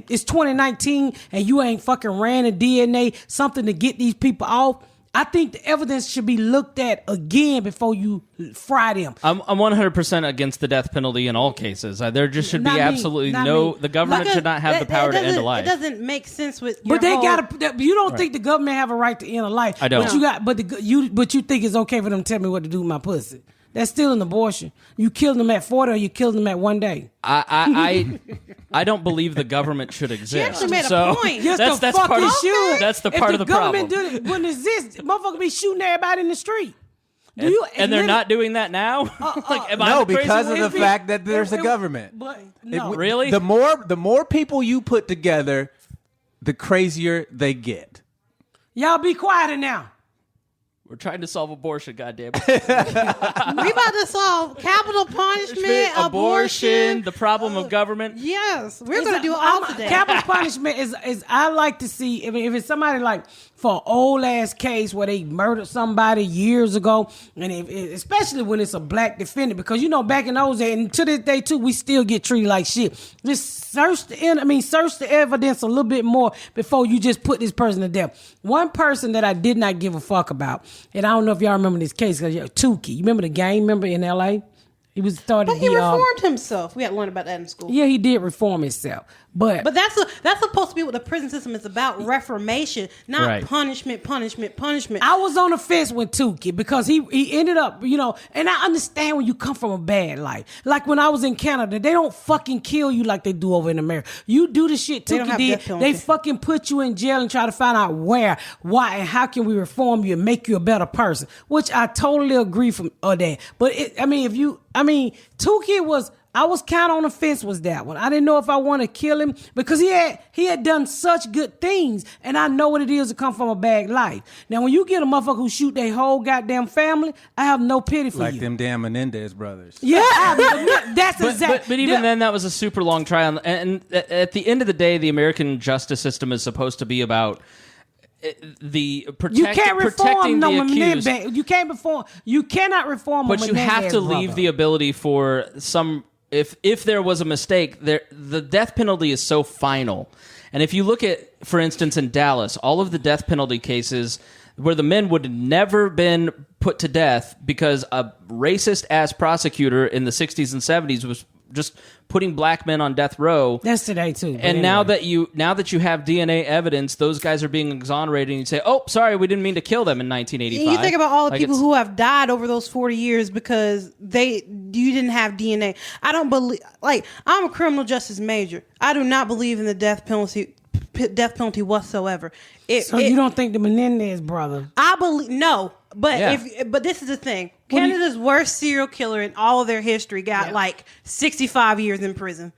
it's 2019 and you ain't fucking ran a DNA something to get these people off, I think the evidence should be looked at again before you fry them. I'm 100% against the death penalty in all cases. There just should be absolutely no. The government should not have the power to end a life. It doesn't make sense with. But they gotta. You don't think the government have a right to end a life? I don't. But you think it's okay for them to tell me what to do with my pussy? That's still an abortion. You killed them at 40, or you killed them at one day. I don't believe the government should exist. She actually made a point. Yes, that's the part of should. That's the part of the problem. If the government wouldn't exist, motherfucker be shooting everybody in the street. And they're not doing that now? No, because of the fact that there's a government. But no. Really? The more people you put together, the crazier they get. Y'all be quieter now. We're trying to solve abortion, goddammit. We about to solve capital punishment, abortion, the problem of government. Yes, we're going to do all today. Capital punishment is I like to see if it's somebody like for an old ass case where they murdered somebody years ago, and especially when it's a black defendant, because back in those days and to this day too, we still get treated like shit. Just search the evidence a little bit more before you just put this person to death. One person that I did not give a fuck about, and I don't know if y'all remember this case, Tukey. You remember the gang member in L.A.? He was started. But he reformed himself. We had learned about that in school. Yeah, he did reform himself. But that's supposed to be what the prison system is about: reformation, not punishment. I was on the fence with Tukey because he ended up, and I understand when you come from a bad life. Like when I was in Canada, they don't fucking kill you like they do over in America. You do the shit Tukey did, they fucking put you in jail and try to find out where, why, and how can we reform you and make you a better person. Which I totally agree from that. But Tukey was. I was kind of on the fence with that one. I didn't know if I want to kill him because he had done such good things, and I know what it is to come from a bad life. Now, when you get a motherfucker who shoot their whole goddamn family, I have no pity for you. Like them damn Menendez brothers. Yeah, that's exactly. But even then, that was a super long trial, and at the end of the day, the American justice system is supposed to be about you can't reform the accused. You cannot reform. But you have to leave the ability for some. If there was a mistake, the death penalty is so final. And if you look at, for instance, in Dallas, all of the death penalty cases where the men would have never been put to death because a racist-ass prosecutor in the 60s and 70s was just putting black men on death row. That's today too. And anyway. now that you have DNA evidence, those guys are being exonerated, and you say, "Oh, sorry, we didn't mean to kill them in 1985." You think about all the people who have died over those 40 years because you didn't have DNA. I don't believe. Like, I'm a criminal justice major. I do not believe in the death penalty whatsoever. You don't think the Menendez brother? I believe no, but Yeah. but this is the thing. Canada's worst serial killer in all of their history got like 65 years in prison.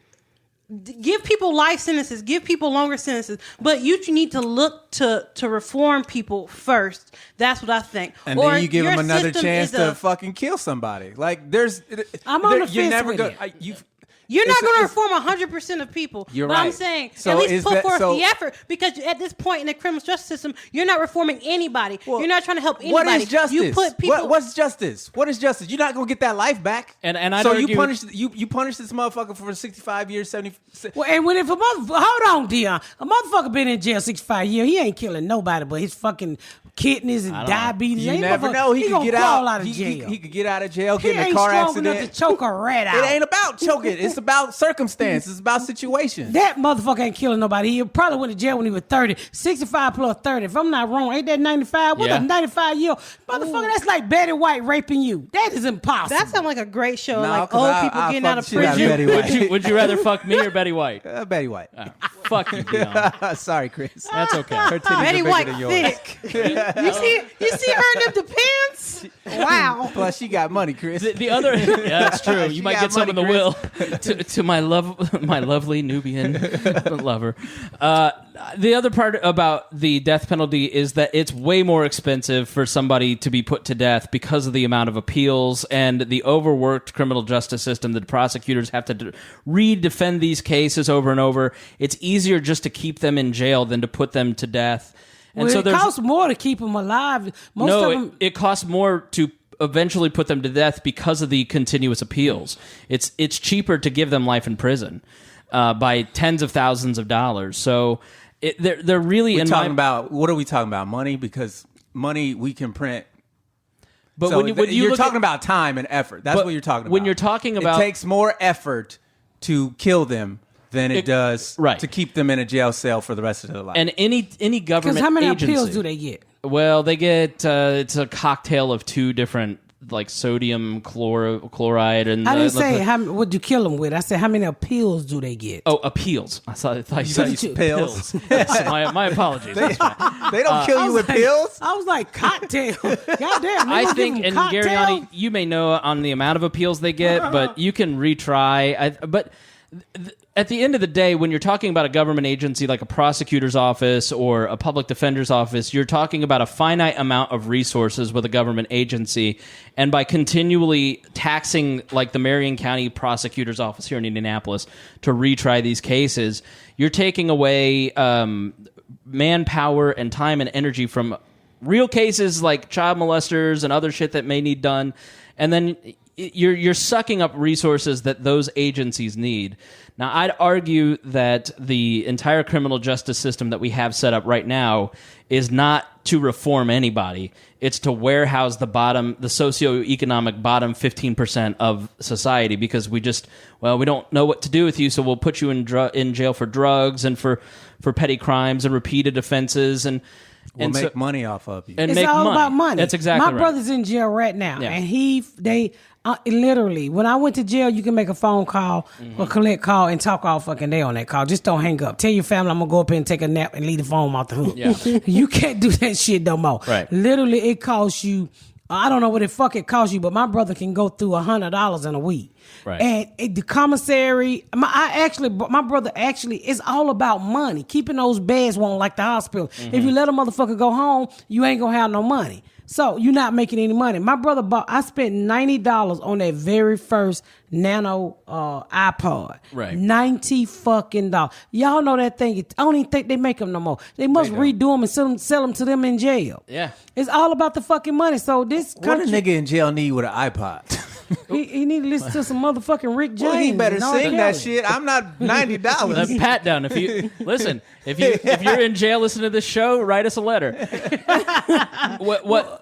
Give people life sentences, give people longer sentences, but you need to look to reform people first. That's what I think. And or then you give your them another system chance is to fucking kill somebody. Like there's, I'm on the you're fence never with gonna. it. You're not It's- going to it's- reform 100% of people. You're but I'm right. saying So at least is put that- forth so- the effort, because at this point in the criminal justice system, you're not reforming anybody. Well, you're not trying to help anybody. What is justice? You put people. What's justice? What is justice? You're not gonna get that life back. And I'd so argue- you punish this motherfucker for 65 years, 70. Well, and when if a motherfucker, hold on, Dion, a motherfucker been in jail 65 years, he ain't killing nobody but his fucking kidneys and diabetes. You Ain't never motherfucker- know. He could gonna get crawl out. of jail. He could get out of jail, He get in a ain't car strong accident. enough to choke a rat out. It ain't about choking. It's about circumstance. It's about situation. That motherfucker ain't killing nobody. He probably went to jail when he was 30. 65 plus 30. If I'm not wrong, ain't that 95? What Yeah. a 95-year-old? Motherfucker, that's like Betty White raping you. That is impossible. That sounds like a great show. No, like 'cause old I- people I getting fuck out of the shit out of prison. Betty White. Would you rather fuck me or Betty White? Betty White. Fuck you, Dion. Sorry, Chris. That's okay. Her titties are Betty bigger White than yours. thick. you see her in the pants? Wow. Plus, she got money, Chris. The other, yeah, that's true. You She might got get some in the money, will to my lovely Nubian lover. The other part about the death penalty is that it's way more expensive for somebody to be put to death because of the amount of appeals and the overworked criminal justice system that prosecutors have to redefend these cases over and over. It's easier just to keep them in jail than to put them to death. And well, so it there's costs more to keep them alive. Most of them. it costs more to eventually put them to death because of the continuous appeals. It's cheaper to give them life in prison by tens of thousands of dollars. So they're really We're in talking my. about, what are we talking about? Money? Because money we can print. But So when you you're look talking at, about time and effort. That's But what you're talking about. when you're talking about- it takes more effort to kill them than it does right. to keep them in a jail cell for the rest of their life. and any government Because how many agency, appeals do they get? Well, they get it's a cocktail of two different, like sodium chloride and I didn't say what'd you kill them with. I said how many appeals do they get? Oh, appeals. I thought you said What you- pills. Yes, my apologies. That's fine. They don't kill you with like, pills. I was like, cocktail. Goddamn. I think, and Garyani, you may know on the amount of appeals they get, but you can retry. But at the end of the day, when you're talking about a government agency like a prosecutor's office or a public defender's office, you're talking about a finite amount of resources with a government agency. And by continually taxing, like the Marion County prosecutor's office here in Indianapolis, to retry these cases, you're taking away manpower and time and energy from real cases like child molesters and other shit that may need done. And then you're sucking up resources that those agencies need. Now, I'd argue that the entire criminal justice system that we have set up right now is not to reform anybody. It's to warehouse the socioeconomic bottom 15% of society, because we don't know what to do with you, so we'll put you in jail for drugs and for petty crimes and repeated offenses and Make money off of you. and It's make all money. about money. That's exactly My right. brother's in jail right now, Yeah. and they literally, when I went to jail, you can make a phone call or collect call and talk all fucking day on that call. Just don't hang up. Tell your family I'm gonna go up here and take a nap and leave the phone off the hook. Yeah. You can't do that shit no more. Right. Literally, it costs you. I don't know what the fuck it costs you, but my brother can go through $100 in a week. Right. And the commissary, my brother actually, it's all about money. Keeping those beds won't like the hospital. Mm-hmm. If you let a motherfucker go home, you ain't gonna have no money. So you're not making any money. My brother I spent $90 on that very first Nano iPod. Right. $90 fucking dollars. Y'all know that thing. I don't even think they make them no more. They must redo them and sell them to them in jail. Yeah. It's all about the fucking money. So this What a country, nigga in jail need with an iPod? he need to listen to some motherfucking Rick James. Well, he better and R. sing that Kelly. shit. I'm not $90. Pat down. If you're in jail listening to this show, write us a letter.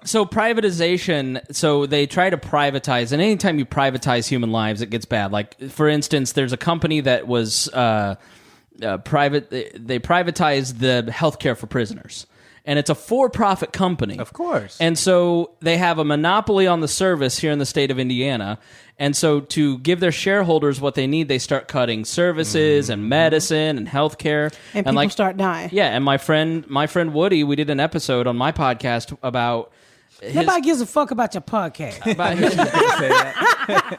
So privatization. So they try to privatize, and anytime you privatize human lives, it gets bad. Like, for instance, there's a company that was private. They privatized the healthcare for prisoners. and it's a for-profit company. Of course. And so they have a monopoly on the service here in the state of Indiana. And so to give their shareholders what they need, they start cutting services and medicine and healthcare. And people start dying. Yeah, and my friend Woody, we did an episode on my podcast about Nobody gives a fuck about your podcast.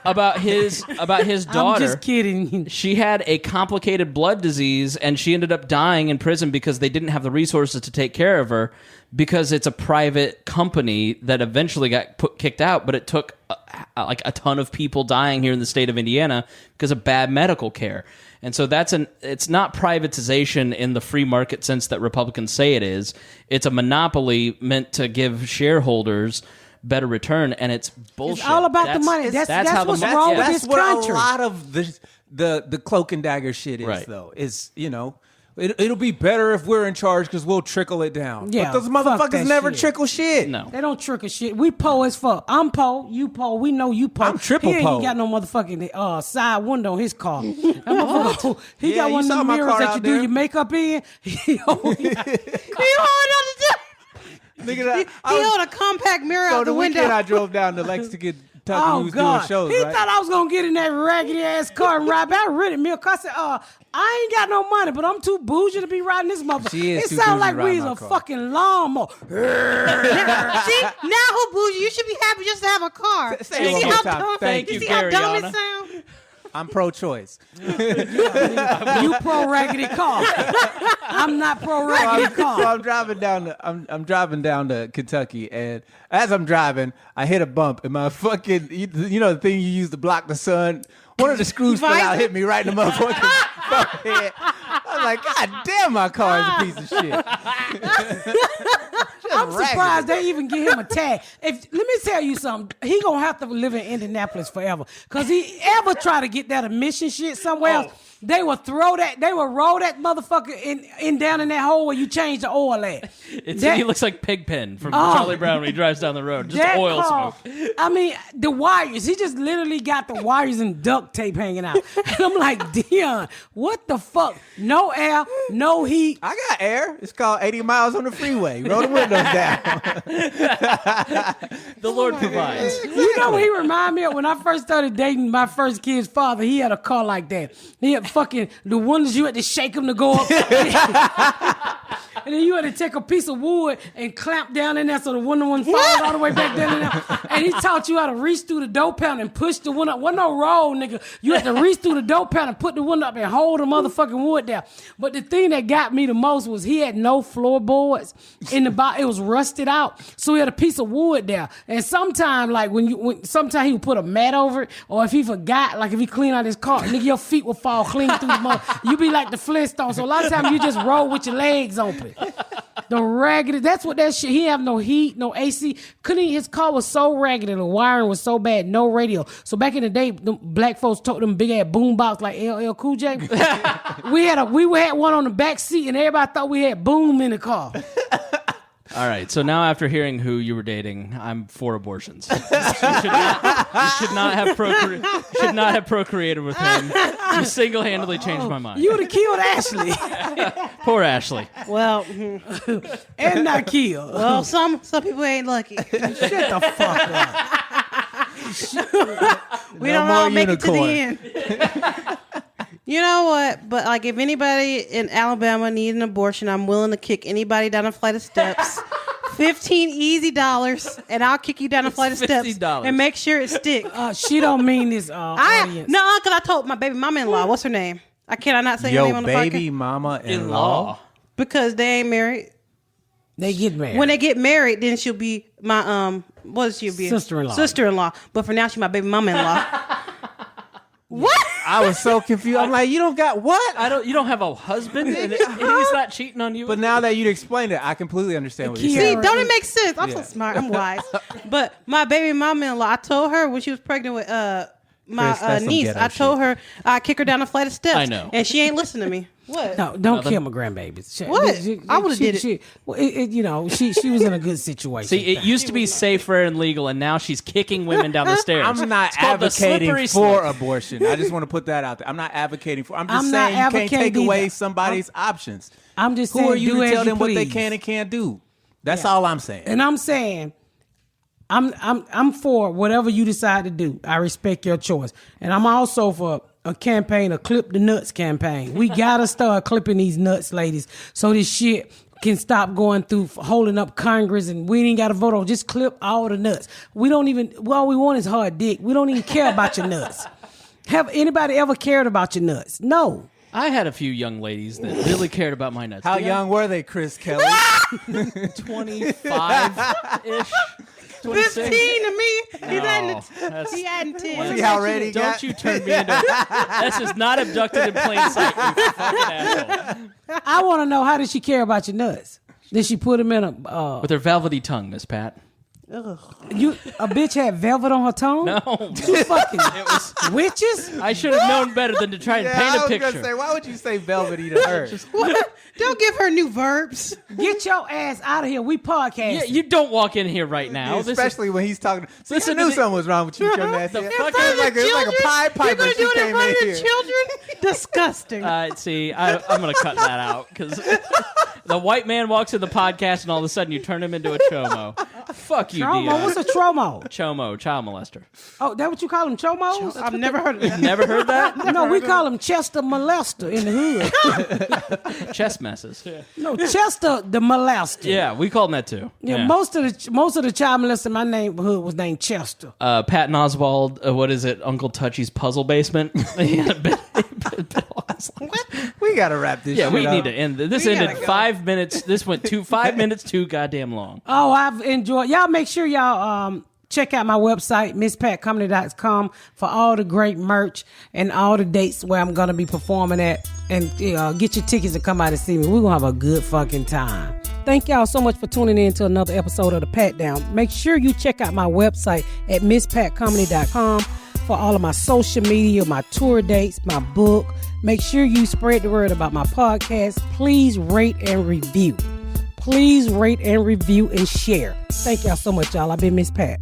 about his daughter. I'm just kidding. She had a complicated blood disease, and she ended up dying in prison because they didn't have the resources to take care of her, because it's a private company that eventually got kicked out, but it took like a ton of people dying here in the state of Indiana because of bad medical care. And so it's not privatization in the free market sense that Republicans say it is. It's a monopoly meant to give shareholders better return, and it's bullshit. It's all about the money. That's how what's the wrong with That's this what country. a lot of the cloak and dagger shit is, Right. though. Is, it'll be better if we're in charge because we'll trickle it down. Yeah, but those fuck motherfuckers that never shit. trickle shit. No. They don't trick or shit. We po as fuck. I'm po, you po. We know you po. I'm triple he ain't po. got no motherfucking side window on his car. That motherfucker, he Yeah, got you one of saw them my mirrors car that out you do there. your makeup in. He hold Nigga, He held a compact mirror so out the the window. weekend I drove down to Lexington, Kentucky. Oh We was God! doing shows, He right? thought I was gonna get in that raggedy ass car and ride back. I rented me a car. I said, I ain't got no money, but I'm too bougie to be riding this motherfucker. She is It too sounds bougie like to ride we my was a car. fucking lawnmower. See, now who bougie? You should be happy just to have a car. Say it You one see more how time. dumb- Thank you you, see how dumb it Garyana. sounds? I'm pro-choice. You pro raggedy car. I'm not pro raggedy So car. I'm driving down to I'm driving down to Kentucky, and as I'm driving, I hit a bump, and my fucking the thing you use to block the sun. One of the screws fell out, hit me right in the motherfucking forehead. I was like, God damn, my car is a piece of shit. I'm surprised they even give him a tag. Let me tell you something. He gonna have to live in Indianapolis forever. Cause he ever try to get that emission shit somewhere else, they will roll that motherfucker in down in that hole where you change the oil at. He looks like Pigpen from Charlie Brown when he drives down the road. Just That oil car, smoke. I mean, the wires. He just literally got the wires and duct tape hanging out. And I'm like, Dion, what the fuck? No air, no heat. I got air. It's called 80 miles on the freeway. Roll the windows down. The Lord provides. You know what he remind me of? When I first started dating my first kid's father, he had a car like that. He had fucking the windows you had to shake them to go up. And then you had to take a piece of wood and clamp down in there so the window wouldn't fall all the way back down in there. And he taught you how to reach through the door panel and push the window up. Wasn't no roll, nigga. You had to reach through the door panel and put the window up and hold the motherfucking wood down. But the thing that got me the most was he had no floorboards in the bottom. It was rusted out. So he had a piece of wood there. And sometimes, like sometimes he would put a mat over it, or if he forgot, like if he cleaned out his car, nigga, your feet would fall clean through the mud. You be like the Flintstones. So a lot of times you just roll with your legs open. The raggedy, that's what that shit. He have no heat, no AC. His car was so raggedy, the wiring was so bad, no radio. So back in the day, them black folks told them big ass boom box like LL Cool J. we had one on the back seat, and everybody thought we had boom in the car. All right, so now after hearing who you were dating, I'm for abortions. You should not have procreated with him. You single-handedly changed my mind. You would have killed Ashley. Poor Ashley. Well, And not killed. well, some people ain't lucky. Shut the fuck up. We don't all make it to the end. You know what? But like, if anybody in Alabama needs an abortion, I'm willing to kick anybody down a flight of steps. $15 easy, and I'll kick you down a flight of steps $50. and make sure it sticks. She don't mean this audience. No, because I told my baby mama-in-law. What's her name? Can I not say her name on the baby podcast? mama-in-law. Because they ain't married. They get married. When they get married, then she'll be my what she'll be? Sister-in-law. Sister-in-law. But for now, she's my baby mama-in-law. What? I was so confused. I'm like, you don't got what? You don't have a husband, and he's not cheating on you. But now that you explained it, I completely understand what you're See, saying. don't it make sense? I'm so Yeah. smart. I'm wise. But my baby mama-in-law, I told her when she was pregnant with Chris, my that's some niece, ghetto I told shit. her I'd kick her down a flight of steps. I know. And she ain't listening to me. What? No, don't kill my grandbabies. What? I would've did it. She was in a good situation. See, it used to be safer and legal, and now she's kicking women down the stairs. I'm not It's called the advocating slippery for slope. abortion. I just want to put that out there. I'm not advocating for. I'm just I'm not saying you can't take advocating away either. somebody's options. I'm just saying, Who are you do to as tell them what they please. can and can't do? That's all I'm saying. And I'm saying, I'm for whatever you decide to do. I respect your choice. And I'm also for a campaign, a Clip the Nuts campaign. We gotta start clipping these nuts, ladies, so this shit can stop going through holding up Congress and we ain't gotta vote on. Just clip all the nuts. All we want is hard dick. We don't even care about your nuts. Have anybody ever cared about your nuts? No. I had a few young ladies that really cared about my nuts. How young were they, Chris Kelly? 25-ish. 15 to me. He's No, he adding 10. See how ready he Don't got? you turn me into... This is not abducted in plain sight, you fucking asshole. I want to know, how did she care about your nuts? Did she put them in a... With her velvety tongue, Miss Pat. a bitch had velvet on her tongue? No. You fucking It was... witches? I should have known better than to try and paint a picture. Gonna say, why would you say velvety to her? What? Don't give her new verbs. Get your ass out of here. We podcast. Yeah, you don't walk in here right now. This is- Especially when he's talking. See, Listen I to knew the- something was wrong with you, Joe Nasty. The It fuck was is like a Pied Piper. You're going to She do it in came front in of the here. children? Disgusting. see, I'm going to cut that out because the white man walks in the podcast and all of a sudden you turn him into a chomo. Fuck you, Tromo? Dion. What's a tromo? Chomo, child molester. Oh, that what you call them, chomos? I've never heard of that. Never heard that? No, we call them Chester molester in the hood. Chest messes. No, Chester the molester. Yeah, we call them that too. Yeah, most of the child molesters in my neighborhood was named Chester. Patton Oswalt, what is it? Uncle Touchy's puzzle basement. He had a bit all his life. We gotta wrap this. Yeah, shit we up. need to end. This We ended gotta go. 5 minutes. This went 5 minutes too goddamn long. Oh, I've enjoyed. Y'all make sure y'all check out my website, MissPatComedy.com, for all the great merch and all the dates where I'm gonna be performing at. And get your tickets to come out and see me. We're gonna have a good fucking time. Thank y'all so much for tuning in to another episode of The Pat Down. Make sure you check out my website at MissPatComedy.com for all of my social media, my tour dates, my book. Make sure you spread the word about my podcast. Please rate and review. Please rate and review and share. Thank y'all so much, y'all. I've been Miss Pat.